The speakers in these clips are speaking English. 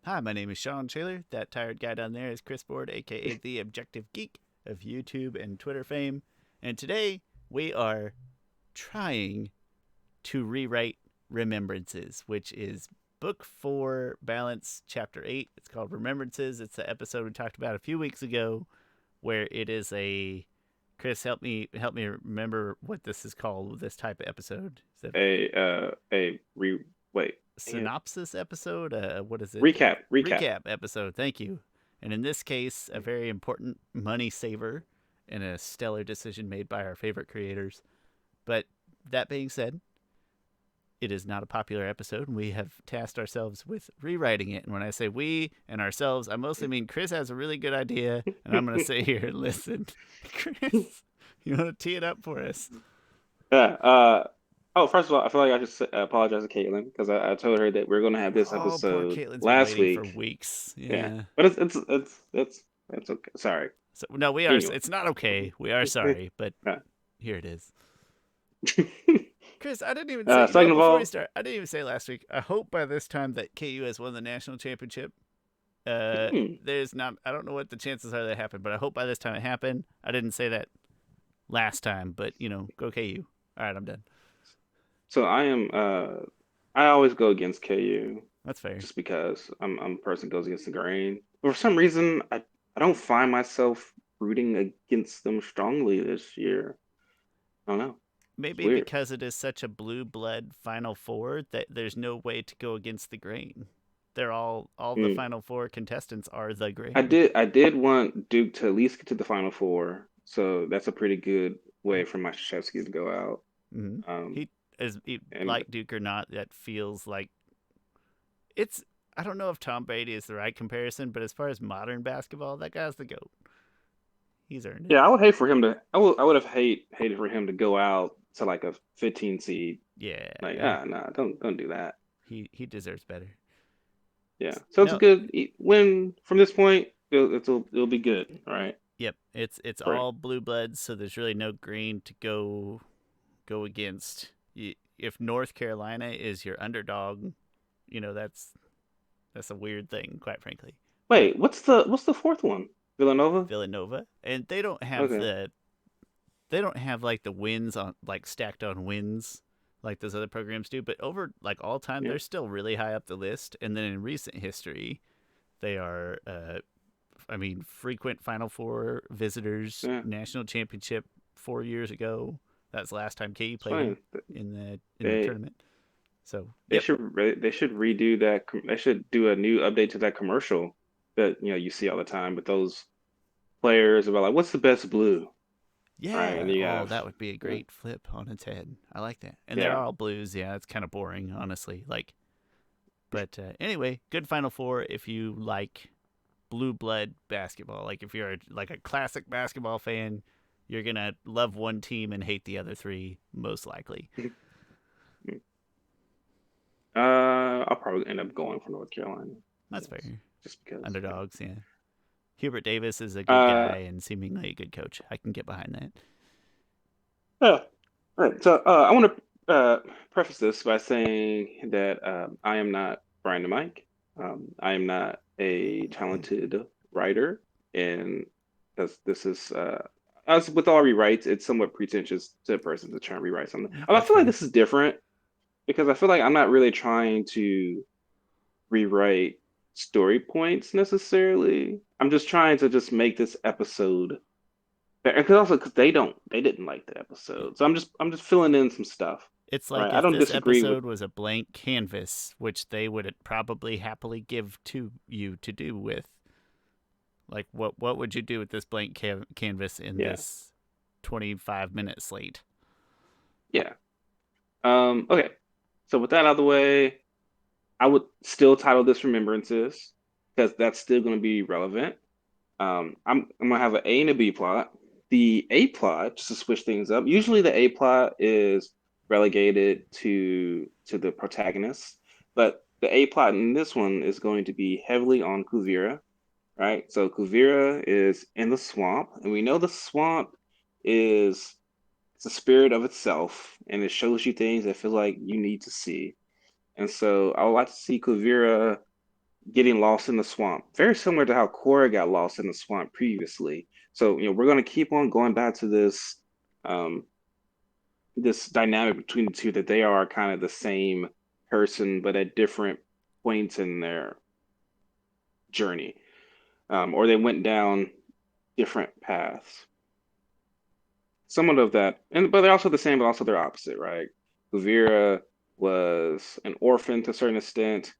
Hi, my name is Shawn Shaler. That tired guy down there is Chris Board, aka the Objective Geek of YouTube and Twitter fame. And today we are trying to rewrite Remembrances, which is Book 4, Balance, Chapter 8. It's called Remembrances. It's the episode we talked about a few weeks ago, where it is a Chris, help me remember what this is called. This type of episode. Is it Wait, dang it. synopsis episode? What is it? Recap. Recap episode. Thank you. And in this case, a very important money saver and a stellar decision made by our favorite creators. But that being said, it is not a popular episode, and we have tasked ourselves with rewriting it. And when I say we and ourselves, I mostly mean Chris has a really good idea, and I'm going to sit here and listen. Chris, you want to tee it up for us? Yeah. First of all, I feel like I should apologize to Caitlin because I told her that we are going to have this Oh, poor episode Caitlin's been last waiting for week. weeks. Yeah, Yeah. but it's okay. Sorry. So no, we are. Anyway. It's not okay. We are sorry, but here it is. Chris, I didn't even say, Second of before we all, start, I didn't even say last week. I hope by this time that KU has won the national championship. hmm, There's not, I don't know what the chances are that happened, but I hope by this time it happened. I didn't say that last time, but go KU. All right, I'm done. so I always go against KU That's fair. just because I'm a person who goes against the grain. But for some reason, I don't find myself rooting against them strongly this year. I don't know. It's Maybe weird. because it is such a blue blood Final Four that there's no way to go against the grain. They're all the Hmm. Final Four contestants are the I grain. did I did want Duke to at least get to the Final Four, so that's a pretty good way for my Krzyzewski to go out. Mm-hmm. Um, and Like Duke or not, that feels like it's. I don't know if Tom Brady is the right comparison, but as far as modern basketball, that guy's the goat. He's earned it. yeah, I would hate for him to. I would have hated for him to go out to like a 15 seed. Like Yeah, nah, don't do that. he deserves better. Yeah, so it's a No, good win from this point. It'll be good. All right, yep. It's great. all blue bloods, so there's really no green to go against. If North Carolina is your underdog, that's a weird thing, quite frankly. But Wait, what's the fourth one? Villanova. Villanova, and Okay. they don't have like the wins on like stacked on wins like those other programs do, but over like all time Yeah. they're still really high up the list. And then in recent history they are frequent Final Four visitors, Yeah. national championship 4 years ago. That's the last time KU It's played them fine. in the They tournament. So They yep. should they should redo that. They should do a new update to that commercial that you see all the time with those players about like what's the best blue, right? And Yeah, you oh, have that would be a yeah, great flip on its head. I like that. And they're yeah. all blues. Yeah, it's kind of boring, honestly. But anyway, good Final Four if you like blue blood basketball. Like if you're like a classic basketball fan, you're gonna love one team and hate the other three, most likely. I'll probably end up going for North Carolina. That's Yes, fair. just because. Yeah. Underdogs, yeah. Hubert Davis is a good Uh, guy and seemingly a good coach. I can get behind that. yeah. All right. So I want to preface this by saying that I am not Brian the Mike. I am not a talented writer, and this is as with all rewrites, it's somewhat pretentious to a person to try and rewrite something. I That's feel like fair. this is different because I feel like I'm not really trying to rewrite story points necessarily. I'm just trying to just make this episode better. Because also because they didn't like the Yeah. episode, so I'm just filling in some stuff. It's Right. like I if don't this disagree with. episode was a blank canvas, which they would probably happily give to you to do with. Like, what would you do with this blank canvas in Yeah. this 25-minute slate? Yeah. Okay. So with that out of the way, I would still title this Remembrances because that's still going to be relevant. I'm gonna have an A and a B plot. The A plot, just to switch things up, usually the A plot is relegated to the protagonist, but the A plot in this one is going to be heavily on Kuvira, right? So Kuvira is in the swamp, and we know the swamp is it's a spirit of itself, and it shows you things that feel like you need to see. And so I would like to see Kuvira getting lost in the swamp, very similar to how Korra got lost in the swamp previously. So, we're going to keep on going back to um, this dynamic between the two, that they are kind of the same person, but at different points in their journey, or they went down different paths. Somewhat of that, and but they're also the same, but also they're opposite, right? Kuvira was an orphan to a certain extent.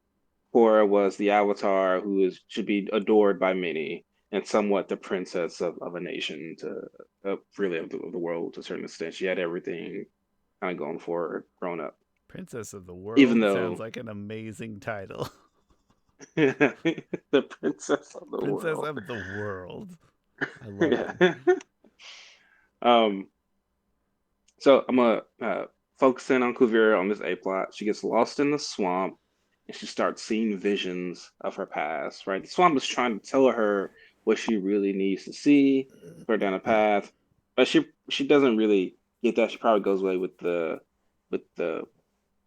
Korra was the avatar who should be adored by many, and somewhat the princess of a nation, to really of the world to a certain extent. She had everything kind of going for her growing up, Princess of the even World sounds though like an amazing title. the princess of the Princess world. of the World. I love it. Yeah. Um, so I'm gonna focus in on Kuvira on this A plot. She gets lost in the swamp and she starts seeing visions of her past, right? The swamp is trying to tell her what she really needs to see, put her down a path. But she doesn't really get that. She probably goes away with the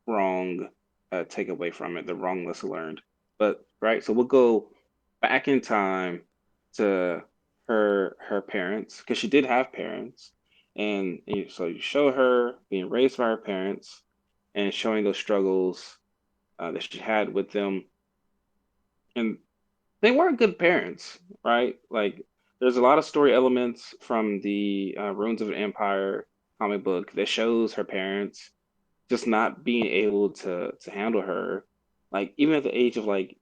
wrong takeaway from it, the wrong lesson learned. But right, so we'll go back in time to her parents, because she did have parents, and so you show her being raised by her parents and showing those struggles that she had with them, and they weren't good parents, right? Like there's a lot of story elements from the Ruins of an Empire comic book that shows her parents just not being able to handle her. Like even at the age of like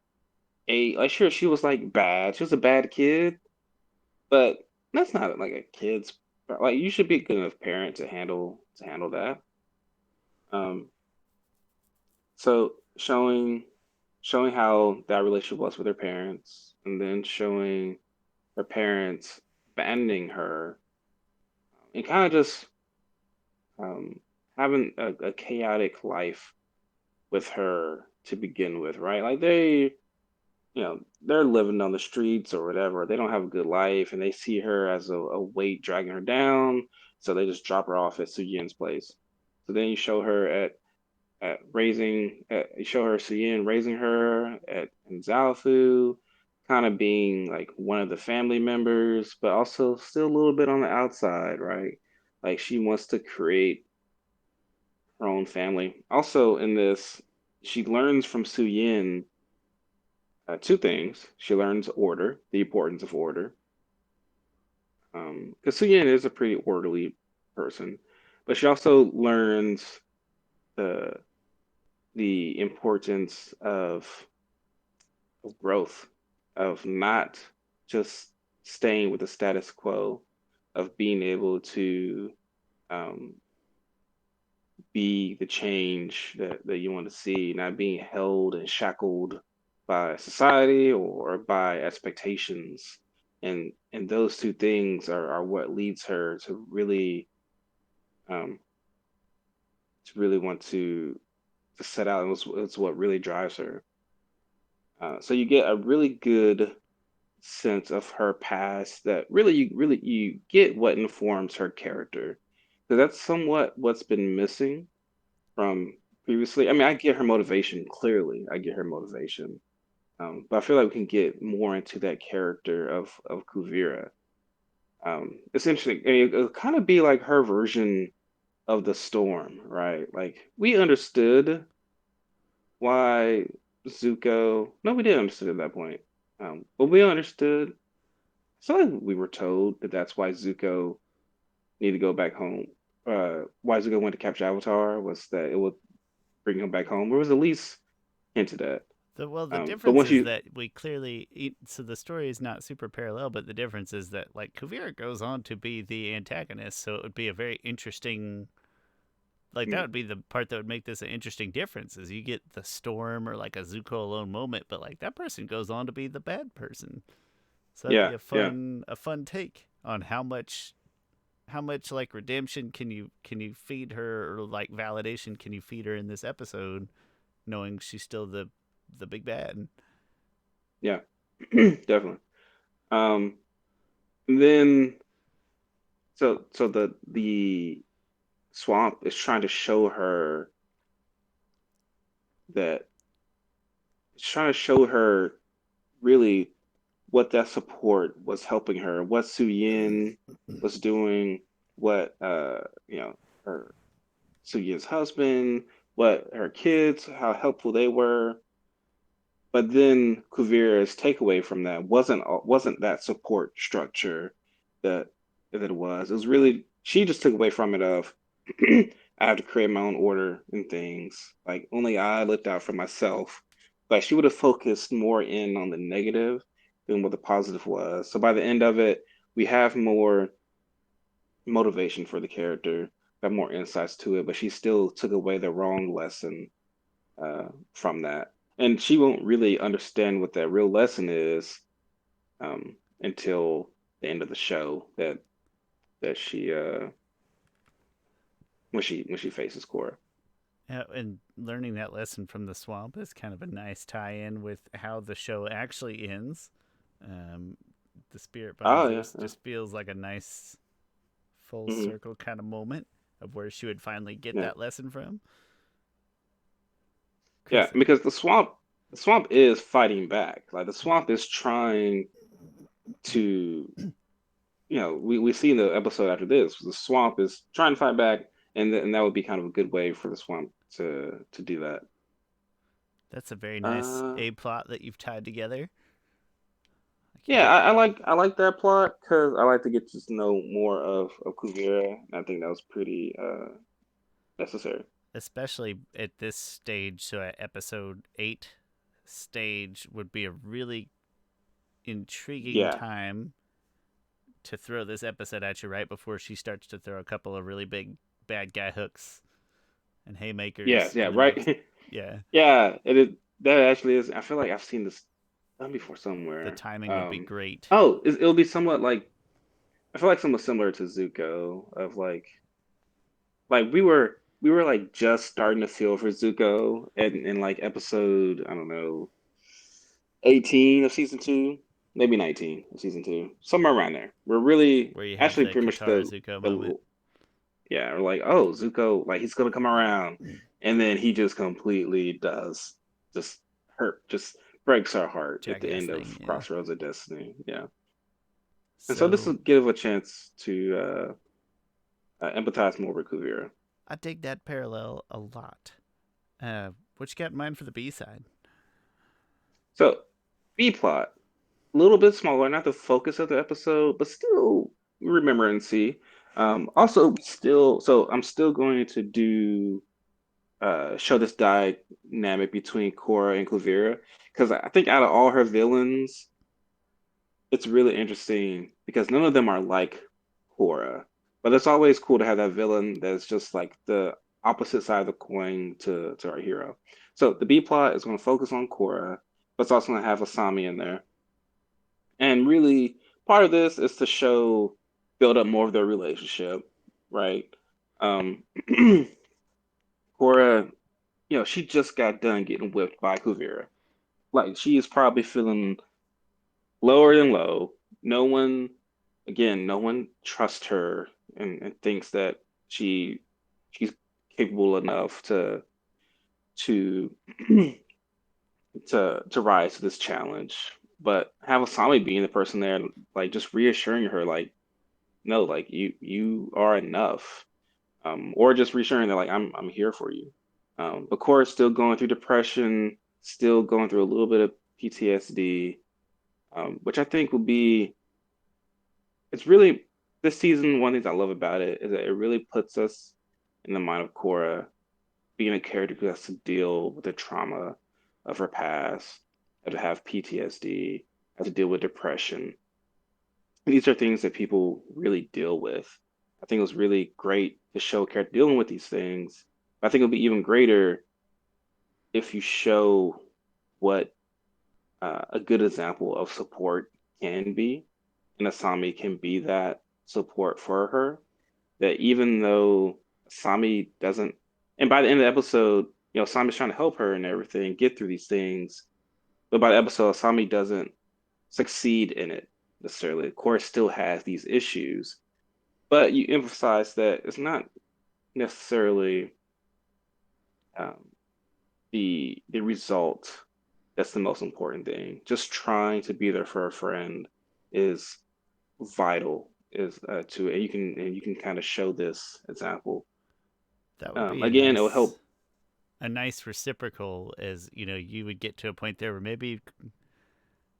8, like sure she was like bad. She was a bad kid, but that's not like a kid's like you should be a good enough parent to handle that. Um, so showing how that relationship was with her parents, and then showing her parents abandoning her, and kind of just um, having a chaotic life with her to begin with, right? Like they're living on the streets or whatever. They don't have a good life, and they see her as a weight dragging her down, so they just drop her off at Suyin's place. So then you show her you show her Suyin raising her at in Zaofu, kind of being like one of the family members, but also still a little bit on the outside, right? Like she wants to create her own family. Also in this, she learns from Suyin two things. She learns order, the importance of order, because Suyin is a pretty orderly person, but she also learns the the importance of growth, of not just staying with the status quo, of being able to um, be the change that you want to see, not being held and shackled by society or by expectations. And those two things are what leads her um, to really want to set out, and it's what really drives her. So you get a really good sense of her past, that really you get what informs her character. So that's somewhat what's been missing from previously. I mean, I get her motivation clearly. I get her motivation, but I feel like we can get more into that character of Kuvira. It's interesting. I mean, it'll kind of be like her version of the storm, right? Like we understood why Zuko. No, we didn't understand at that point, but we understood. So like we were told that that's why Zuko needed to go back home. Why Zuko went to capture Avatar was that it would bring him back home. There was at least hinted at. The But difference once is you, that we clearly so the story is not super parallel, but the difference is that like Kuvira goes on to be the antagonist, so it would be a very interesting like that mm, would be the part that would make this an interesting difference is you get the storm or like a Zuko alone moment, but like that person goes on to be the bad person. So that'd yeah, be yeah, a fun take on how much like redemption can you feed her or like validation can you feed her in this episode knowing she's still the big bad. yeah, definitely. Um, and then so the swamp is trying to show her that it's trying to show her. really what that support was helping her, what Su Yin was doing, what her Su Yin's husband, what her kids, how helpful they were. But then Kuvira's takeaway from that wasn't that support structure that that it was. It was really she just took away from it of I have to create my own order and things. Like only I looked out for myself. Like she would have focused more in on the negative than what the positive was. So by the end of it, we have more motivation for the character, have more insights to it, but she still took away the wrong lesson from that. And she won't really understand what that real lesson is until the end of the show that she when she faces Korra. Yeah, and learning that lesson from the swamp is kind of a nice tie-in with how the show actually ends. Um, the spirit Oh binds yeah, us yeah. just feels like a nice full Hmm. circle kind of moment of where she would finally get Yeah, that lesson from. yeah. Because Because the swamp is fighting back. Like the swamp is trying to, we see in the episode after this, the swamp is trying to fight back, and that would be kind of a good way for the swamp to do that. that's a very nice Uh, A plot that you've tied together. I can Yeah, get, I like that plot because I like to get to know more of Kuvira. And I think that was pretty necessary. especially at this stage, so at episode 8 stage would be a really intriguing Yeah. time to throw this episode at you right before she starts to throw a couple of really big bad guy hooks and Yes. haymakers Yeah. in the next. Right. Yeah, Yeah. It is. That actually is. I feel like I've seen this done before the somewhere. timing would be great. Oh, it'll be somewhat like I feel like somewhat similar to Zuko of like we were like just starting to feel for Zuko in like episode I don't know 18 of season two, maybe 19 of season two, somewhere around there. We're really Where you have actually the pretty much Katara Zuko moment. the yeah, we're like, oh, Zuko, like he's gonna come around, and then he just completely does just hurt, just breaks our heart at the Jackass end of thing, yeah. Crossroads of Destiny. Yeah, and so this will So give a chance to empathize more with Kuvira. I dig that parallel a lot. What you got in mind for the B side? So B plot, a little bit smaller, not the focus of the episode, but still remembrancy. Also, still, so I'm still going to do show this dynamic between Korra and Kuvira because I think out of all her villains, it's really interesting because none of them are like Korra, but it's always cool to have that villain that's just like the opposite side of the coin to our hero. So the B plot is going to focus on Korra, but it's also going to have Asami in there. And really, part of this is to show, build up more of their relationship, right? Um, Cora, she just got done getting whipped by Kuvira. Like, she is probably feeling lower than low. No one, again, no one trusts her and thinks that she she's capable enough to to rise to this challenge. But have Asami being the person there, like just reassuring her, like no, like you are enough. Or just reassuring that like I'm here for you. But Cora's still going through depression, still going through a little bit of PTSD, which I think will be it's really this season. One of the things I love about it is that it really puts us in the mind of Cora being a character who has to deal with the trauma of her past, had to have PTSD, had to deal with depression. These are things that people really deal with. I think it was really great to show a character dealing with these things. I think it'll be even greater if you show what a good example of support can be, and Asami can be that support for her. That even though Asami doesn't, and by the end of the episode, Asami's trying to help her and everything get through these things, but by the episode, Asami doesn't succeed in it necessarily. Of course, still has these issues, but you emphasize that it's not necessarily um, the result that's the most important thing. Just trying to be there for a friend is vital. Is to and you can kind of show this example. That would be Again, it will help. a nice reciprocal, as you know, you would get to a point there where maybe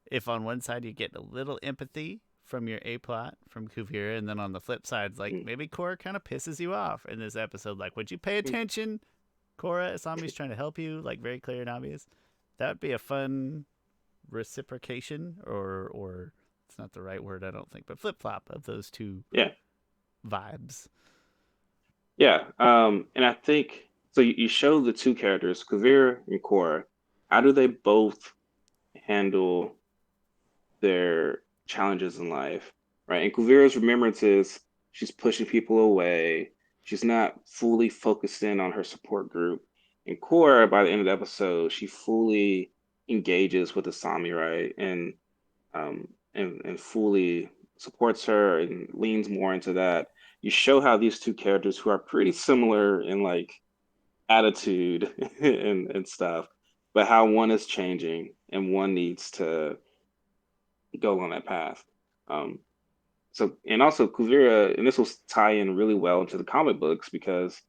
if on one side you get a little empathy from your A plot from Kuvira, and then on the flip side, like Mm, maybe Korra kind of pisses you off in this episode. Like, would you pay mm, attention? Korra, Asami's trying to help you, like very clear and obvious. That would be a fun reciprocation, or it's not the right word, I don't think, but flip flop of those two yeah, vibes. yeah. And I think so. You show the two characters, Kuvira and Korra. How do they both handle their challenges in life, right? And Kuvira's remembrances, she's pushing people away. She's not fully focused in on her support group. And Korra, by the end of the episode, she fully engages with Asami, right? And fully supports her and leans more into that. You show how these two characters who are pretty similar in like attitude and stuff, but how one is changing and one needs to go on that path. Um, so and also Kuvira, and this will tie in really well into the comic books because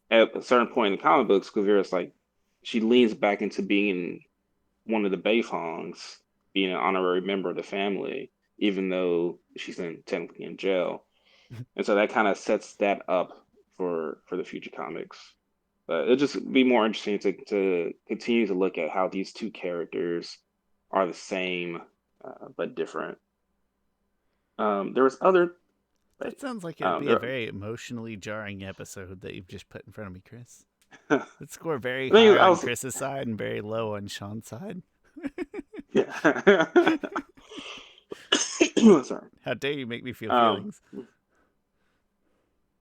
at a certain point in the comic books, Kuvira's like she leans back into being one of the Beifongs, being an honorary member of the family, even though she's technically in jail. And so that kind of sets that up for the future comics. But it'll just be more interesting to continue to look at how these two characters are the same but different. There was other That like sounds like it would be a there. very emotionally jarring episode that you've just put in front of me, Chris. I It score very high think I on was Chris's side and very low on Shawn's side. yeah. Sorry. How dare you make me feel Um, feelings?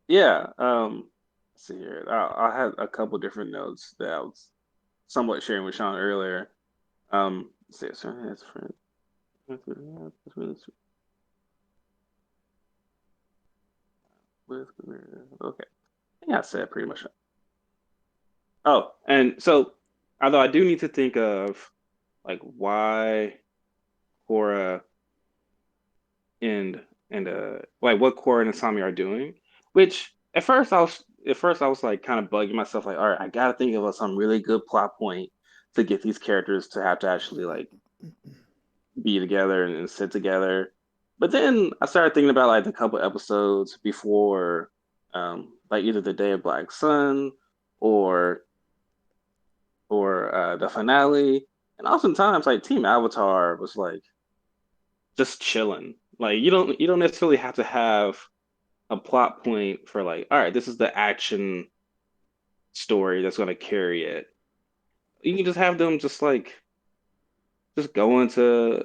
yeah. Let's see here. I had a couple different notes that I was somewhat sharing with Shawn earlier. Let's see. Sorry, that's friend. Okay. I think I said pretty much. Oh, and so although I do need to think of like why Korra and like what Korra and Asami are doing, which at first I was like kind of bugging myself like, all right, I gotta think of some really good plot point to get these characters to have to actually like be together and sit together. But then I started thinking about like a couple episodes before like either the Day of Black Sun or the finale. And oftentimes like Team Avatar was like just chilling. Like you don't necessarily have to have a plot point for like, all right, this is the action story that's going to carry it. You can just have them just go into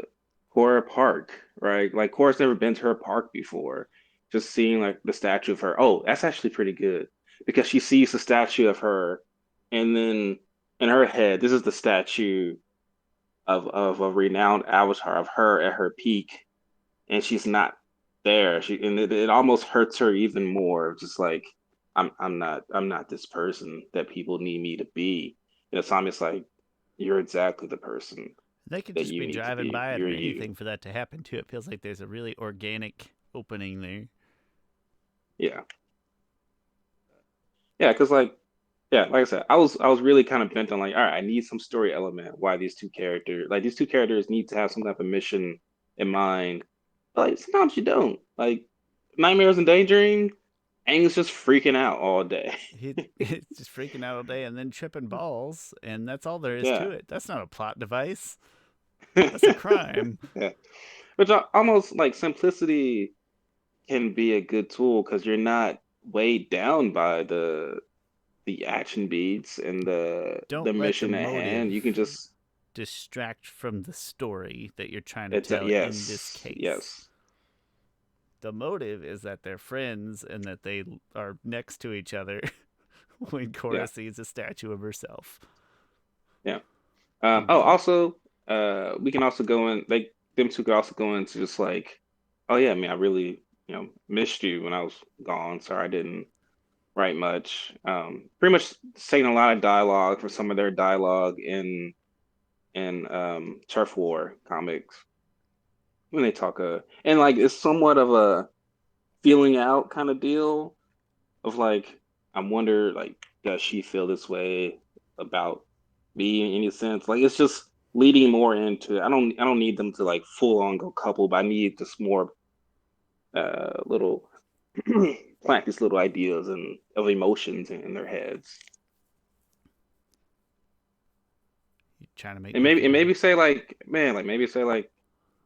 Korra Park, right? Like Korra's never been to her park before. Just seeing like the statue of her. Oh, that's actually pretty good because she sees the statue of her, and then in her head, this is the statue of a renowned avatar of her at her peak, and she's not there. It almost hurts her even more. Just like I'm not this person that people need me to be. And Asami's like, you're exactly the person They could that just you be need to driving be. by it or You're you. anything for that to happen too. It feels like there's a really organic opening there. Yeah. Yeah, because like I said, I was really kind of bent on like, all right, I need some story element. Why these two characters need to have some type of mission in mind. But like sometimes you don't. Like Nightmares and Daydream, Aang's just freaking out all day. He's just freaking out all day and then tripping balls, and that's all there is Yeah. to it. That's not a plot device. That's a crime. Yeah. Which almost like simplicity can be a good tool because you're not weighed down by the action beats and the Don't let the mission at hand. You can motive just distract from the story that you're trying to it's tell in this yes, case. yes, The motive is that they're friends and that they are next to each other when yeah, Korra sees a statue of herself. yeah. The Oh, also, we can also go in. Like them two could also go into just like, oh yeah, I mean, I really missed you when I was gone. Sorry, I didn't write much. Pretty much saying a lot of dialogue for some of their dialogue in Turf War comics when they talk and like it's somewhat of a feeling out kind of deal of like I wonder like does she feel this way about me in any sense? Like it's just leading more into I don't need them to like full on go couple, but I need just more little plant these little ideas and of emotions in their heads. You trying to make And me maybe feel. say like man, like maybe say like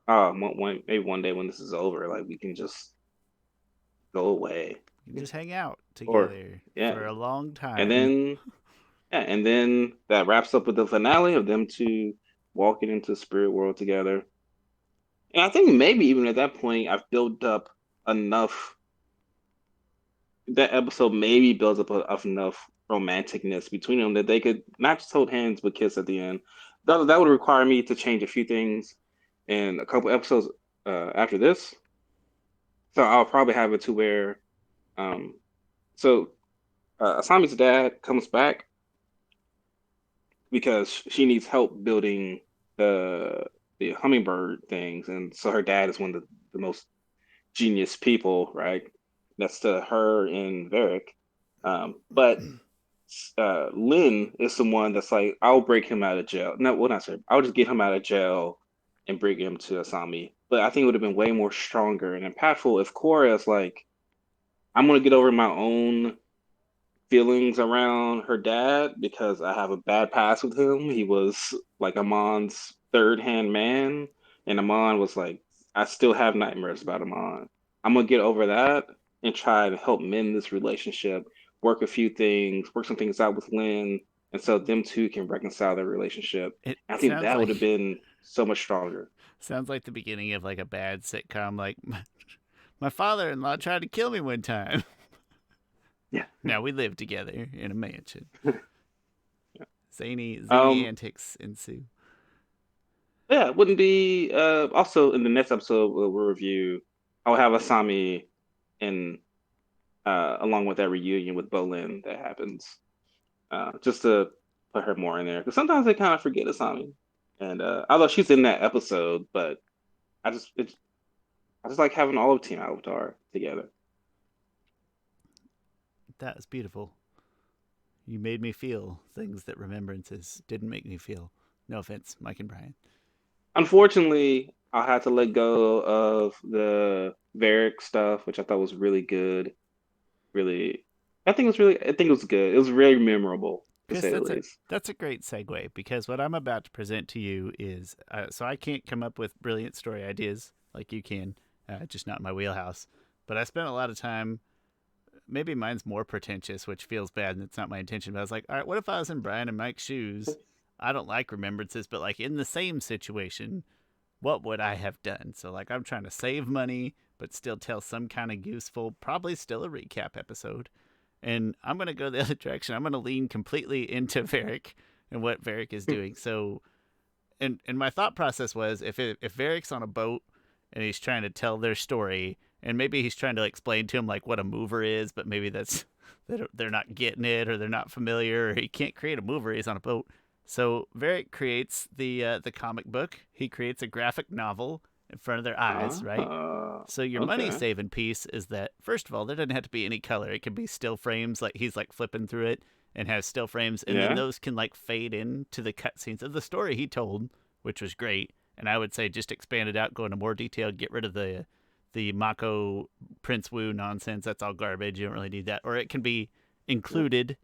maybe one day when this is over, like we can just go away. You can just hang out Or together yeah. for a long And time. then yeah, and then that wraps up with the finale of them two walking into the spirit world together. And I think maybe even at that point I've built up enough that episode maybe builds up of enough romanticness between them that they could not just hold hands but kiss at the end. That would require me to change a few things in a couple episodes after this. So I'll probably have it to where um so Asami's dad comes back because she needs help building the the hummingbird things, and so her dad is one of the most genius people, right? That's to her and Varric. But Lynn is someone that's like, I'll break him out of jail. No, well, not sorry. I'll just get him out of jail and bring him to Asami. But I think it would have been way more stronger and impactful if Korra is like, I'm gonna get over my own feelings around her dad because I have a bad past with him. He was like Amon's third hand man, and Amon was like, I still have nightmares about Amon. I'm gonna get over that and try to help mend this relationship, work a few things, work some things out with Lynn, and so them two can reconcile their relationship. It I think sounds that would have like been so much stronger. sounds like the beginning of like a bad sitcom. Like my father-in-law tried to kill me one time. Yeah. Now we live together in a mansion. Zany Um, antics ensue. yeah, it wouldn't be also in the next episode we'll review I'll have Asami in along with that reunion with Bolin that happens, just to put her more in there. Because sometimes they kind of forget Asami, and although she's in that episode, but I just I just like having all of Team Avatar together. That was beautiful. You made me feel things that Remembrances didn't make me feel. No offense, Mike and Bryan. Unfortunately, I had to let go of the Varric stuff, which I thought was really good. Really, I think it was good. It was very memorable to Chris, say the least. that's a great segue because what I'm about to present to you is so I can't come up with brilliant story ideas like you can, just not in my wheelhouse. But I spent a lot of time. Maybe mine's more pretentious, which feels bad, and it's not my intention. But I was like, all right, what if I was in Bryan and Mike's shoes? I don't like Remembrances, but like in the same situation, what would I have done? So like I'm trying to save money, but still tell some kind of useful, probably still a recap episode. And I'm gonna go the other direction. I'm gonna lean completely into Varric and what Varric is doing. So, and my thought process was if Varric's on a boat and he's trying to tell their story, and maybe he's trying to explain to him like what a mover is, but maybe that's they're not getting it or they're not familiar, or he can't create a mover. He's on a boat. So Varric creates the comic book. He creates a graphic novel in front of their eyes, right? So your money Okay. saving piece is that first of all, there doesn't have to be any color. It can be still frames, like he's like flipping through it and has still frames, and then Yeah. those can like fade into the cutscenes of the story he told, which was great. And I would say just expand it out, go into more detail, get rid of the Mako Prince Wu nonsense. That's all garbage. You don't really need that. Or it can be included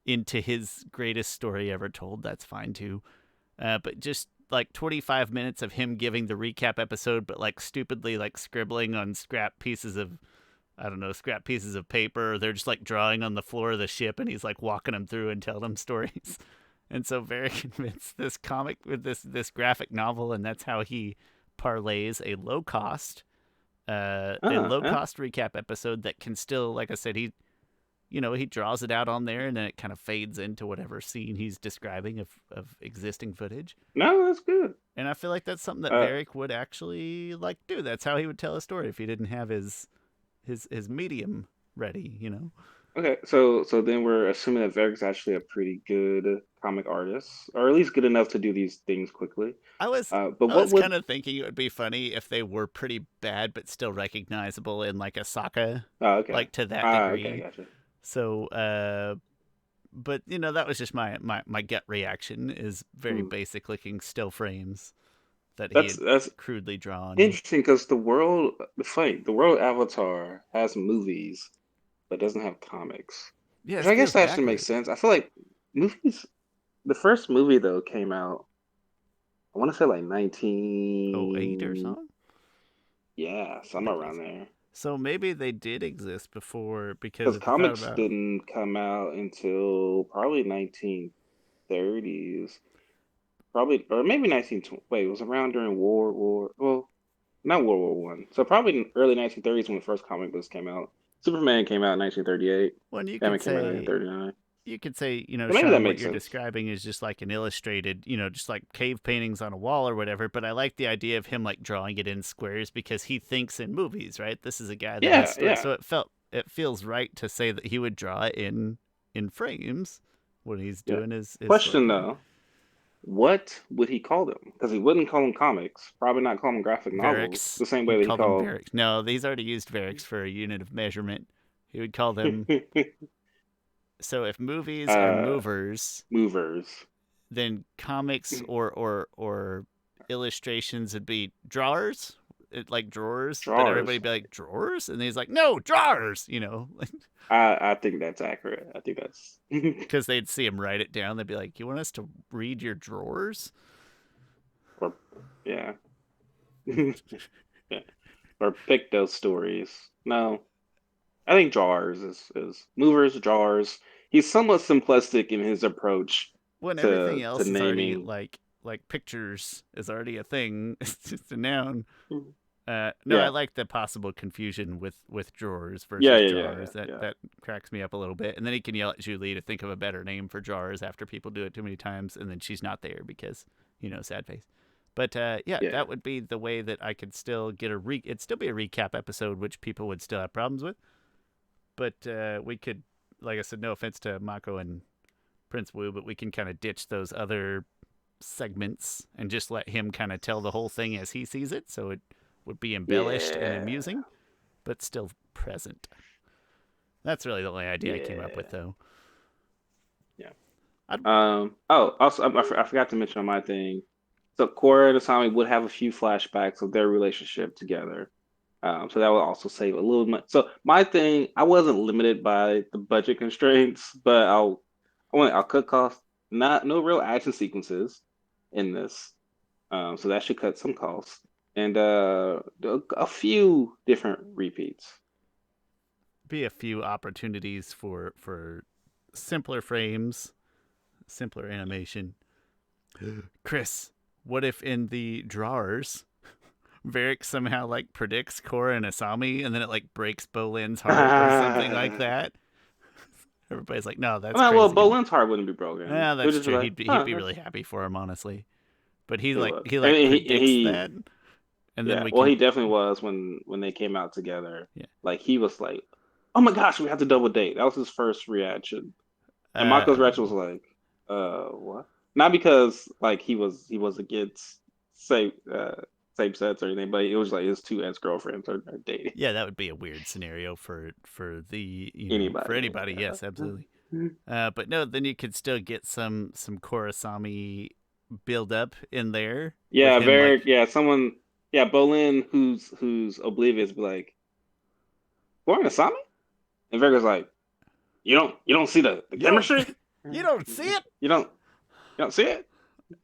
into his greatest story ever told. That's fine too. But just like 25 minutes of him giving the recap episode, but like stupidly like scribbling on scrap pieces of, I don't know, scrap pieces of paper. Or they're just like drawing on the floor of the ship, and he's like walking them through and telling them stories. And so very convinced this comic with this graphic novel, and that's how he parlays a low Yeah. cost recap episode that can still, like I said, he draws it out on there, and then it kind of fades into whatever scene he's describing of existing footage. No, that's good. And I feel like that's something that Uh, Varric would actually like do. That's how he would tell a story if he didn't have his medium ready. Okay, so then we're assuming that Verg's actually a pretty good comic artist, or at least good enough to do these things quickly. I was But I what was would? kind of thinking it would be funny if they were pretty bad but still recognizable in like Asaka, Oh, okay. like to that Ah, okay, degree. gotcha. So, but that was just my gut reaction is very Hmm. basic looking still frames that he had That's crudely drawn. interesting because the world Avatar has movies but doesn't have comics, Yeah, which this I guess feels that actually makes backward. sense. I feel like movies. The first movie though came out. I want to say like Oh, 8 or 19, something? yeah, somewhere Maybe. around there. So maybe they did exist before because Because if you thought comics about didn't come out until probably 1930s, probably or maybe 1920. Wait, it was around during Well, not World War One. So probably in early 1930s when the first comic books came out. Superman came out in 1938. when Batman came out in 1939. you could say, So maybe that Sean, what makes you're sense. describing is just like an illustrated, just like cave paintings on a wall or whatever. But I like the idea of him like drawing it in squares because he thinks in movies, right? This is a guy that has Yeah, stories, yeah. so it feels right to say that he would draw it in frames when he's Yeah. doing his Question storytelling. though, what would he call them? Because he wouldn't call them comics. Probably not call them graphic novels. Varix, The same way he'd that he call them called Varix. No, he's already used Varix for a unit of measurement. He would call them. So if movies are uh movers, movers. then comics or illustrations would be drawers, like drawers, but everybody Drawers. would be like drawers, and he's like, no, drawers, I think that's accurate. I think that's because they'd see him write it down. They'd be like, you want us to read your drawers? or yeah. Yeah. Or pick those stories. No. I think drawers is movers, drawers. He's somewhat simplistic in his approach When everything to else is already naming. like pictures is already a thing. It's just a noun. No, I Yeah. like the possible confusion with drawers Yeah, versus yeah, yeah, jars. yeah, That yeah. that cracks me up a little bit. And then he can yell at Julie to think of a better name for jars after people do it too many times, and then she's not there because sad face. But yeah, Yeah. that would be the way that I could still get it'd still be a recap episode, which people would still have problems with. But we could, like I said, no offense to Mako and Prince Wu, but we can kind of ditch those other segments and just let him kind of tell the whole thing as he sees it. So it would be embellished and Yeah. amusing, but still present. That's really the only idea I came up with, Yeah. though. Yeah. I'd, Oh, also, I forgot to mention on my thing. So Korra and Asami would have a few flashbacks of their relationship together. So that would also save a little money. So my thing, I wasn't limited by the budget constraints, but I'll cut costs. Not no real action sequences in this. So that should cut some costs. And a few different repeats. be a few opportunities for simpler frames, simpler animation. Chris, what if in the drawers Varric somehow like predicts Korra and Asami, and then it like breaks Bolin's heart or something like that? Everybody's like, "No, that's Well, crazy." Bolin's heart wouldn't be broken. Yeah, It would that's just be true. like, He'd oh, be really that's happy for him, honestly. But he he like was. he And like predicts that, and then yeah, we well, can he definitely was when they came out together. yeah. Like he was like, "Oh my gosh, we have to double date." That was his first reaction, and Mako's reaction was Um, like, what?" Not because like he was against same sex or anything, but it was like his two ex girlfriends are dating yeah, that would be a weird scenario for the for anybody. anybody. Yes, absolutely. Yeah. But no, then you could still get some Korasami build up in there with Yeah, him very like yeah. Someone yeah, Bolin who's oblivious, be like, "Lauren Asami?" And Vega's like, you don't see the you don't chemistry? you don't see it, You don't see it?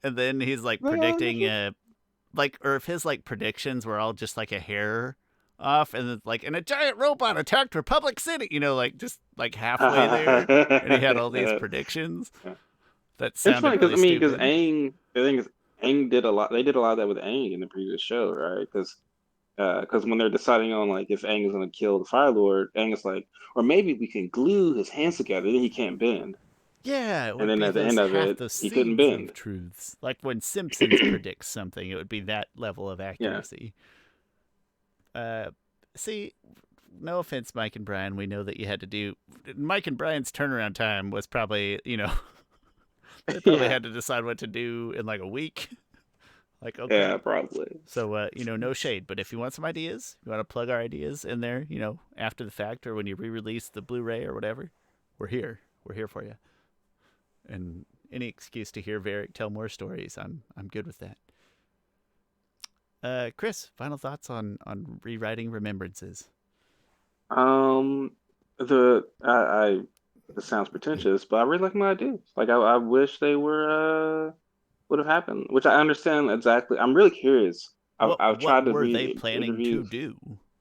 and then he's like Like, predicting like or if his like predictions were all just like a hair off and then, like and a giant robot attacked Republic City, like just like halfway there, and he had all these yeah. predictions that It's sounded funny really because stupid. Aang, the thing is, Aang did a lot. They did a lot of that with Aang in the previous show, right? Because when they're deciding on like if Aang is going to kill the Fire Lord, Aang is like, or maybe we can glue his hands together, then he can't bend. Yeah, it And would then be at the those end of half it, those he couldn't seeds of bend. truths. Like when Simpsons predicts something, it would be that level of Yeah. accuracy. Uh, see, no offense, Mike and Bryan. We know that you had to do. Mike and Bryan's turnaround time was probably, they probably Yeah, had to decide what to do in like a week. Like, okay. yeah, probably. So, no shade, but if you want some ideas, you want to plug our ideas in there, after the fact or when you re-release the Blu-ray or whatever, we're here. We're here for you. And any excuse to hear Varric tell more stories, I'm good with that. Chris, final thoughts on rewriting Remembrances? Um, I this sounds pretentious, but I really like my ideas. Like I wish they were would have happened, which I understand exactly. I'm really curious. I've What tried to were they read planning to interviews. do?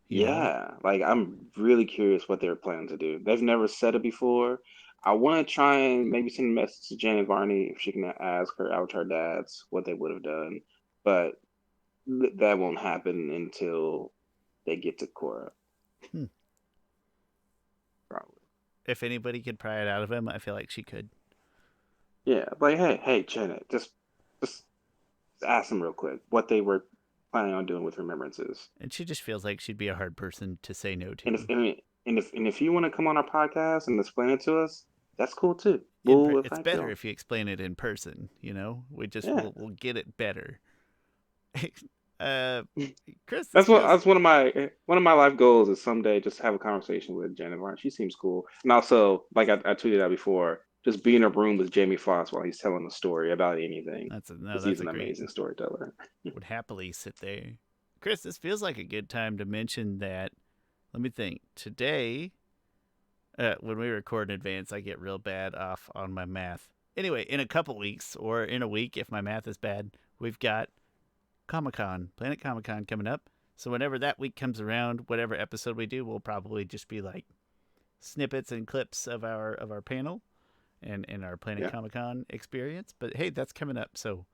You know, Yeah, like I'm really curious what they're planning to do. They've never said it before. I want to try and maybe send a message to Janet Varney if she can ask her Avatar dads what they would have done, but that won't happen until they get to Korra, hmm. probably. If anybody could pry it out of him, I feel like she could. Yeah, like hey, Janet, just ask them real quick what they were planning on doing with Remembrances. And she just feels like she'd be a hard person to say no And if to. I mean, and if you want to come on our podcast and explain it to us, that's cool too. We'll It's thank you better on. if you explain it in person. We just Yeah. we'll get it better. uh, Chris, this That's what feels that's one of my life goals is someday just have a conversation with Janet Varn. She seems cool. And also, like I tweeted out before, just be in a room with Jamie Foxx while he's telling a story about anything. Because that's he's a an great. amazing storyteller. Would happily sit there. Chris, this feels like a good time to mention that. Let me think. Today, when we record in advance, I get real bad off on my math. Anyway, in a couple weeks or in a week, if my math is bad, we've got Comic-Con, Planet Comic-Con coming up. So whenever that week comes around, whatever episode we do will probably just be like snippets and clips of our panel and our Planet Yeah. Comic-Con experience. But hey, that's coming up, so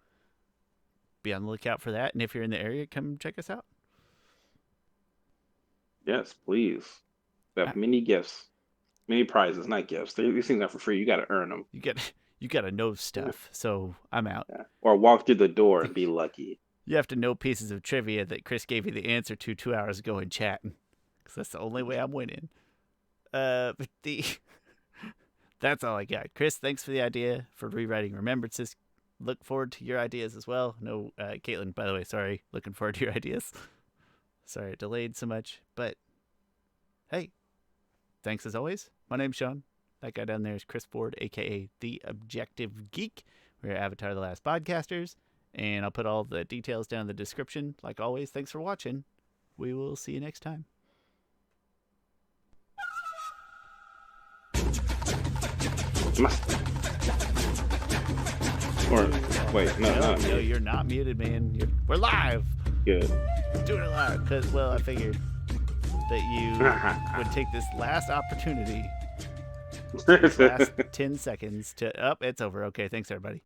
be on the lookout for that. And if you're in the area, come check us out. Yes, please. We Uh, have many gifts, many prizes, not gifts. These things are for free. You got to earn them. You got you got to know stuff. So I'm out. Yeah. Or walk through the door and be lucky. You have to know pieces of trivia that Chris gave you the answer to 2 hours ago in chat, because that's the only way I'm winning. But that's all I got. Chris, thanks for the idea for rewriting Remembrances. Look forward to your ideas as well. No, Caitlin, by the way, sorry. Looking forward to your ideas. Sorry it delayed so much, but hey, thanks as always. My name's Shawn. That guy down there is Chris Ford, aka The Objective Geek. We're Avatar The Last Podcasters, and I'll put all the details down in the description. Like always, thanks for watching. We will see you next time. Or wait, no, No, you're not muted, man. We're live. good. Doing it live because, well, I figured that you would take this last opportunity, this last 10 seconds to. Oh, it's over. Okay, thanks, everybody.